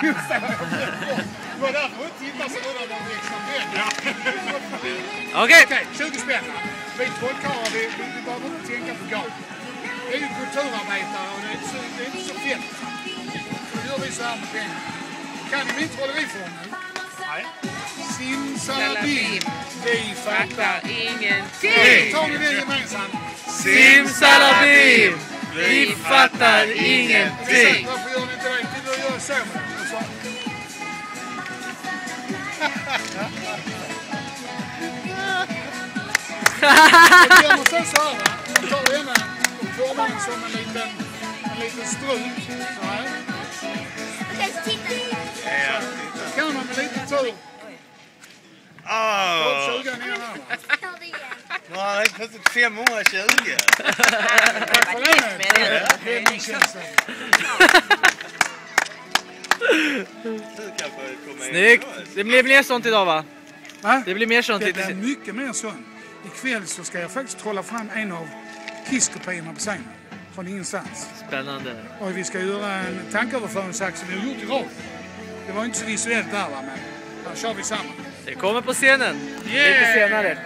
Just det. Det var därför jag tittade så där var det extra Okej. Okej, 20 spänn. Vi trollkarlar, vi behöver inte tänka på gal. Det är ju kulturarbetare och det är inte så fett. Så gör vi så här med pengar. Kan ni min trolleriform nu? Nej. Simsalabim, vi fattar ingenting. Tar ni den gemensamt? Simsalabim, vi fattar ingenting. Varför gör ni inte det? Vill du göra så? Jag måste säga så här, va? Man tar denna och formar den som en liten strut. Så här. Kan man med lite tur. Åh! 20 ner här, va? Nu har han plötsligt 520. Tack för det. Räddningstjänsten. Snyggt. Det blir mer sånt idag, va? Va? Det blir mer sånt. Det blir mycket mer sånt. Ikväll så ska jag faktiskt trolla fram en av Kiss-kopiorna på scenen. Från ingenstans. Spännande. Och vi ska göra en tanköverföringsakt som vi har gjort i radio. Det var inte så visuellt där, va? Men här kör vi samman. Det kommer på scenen. Lite senare.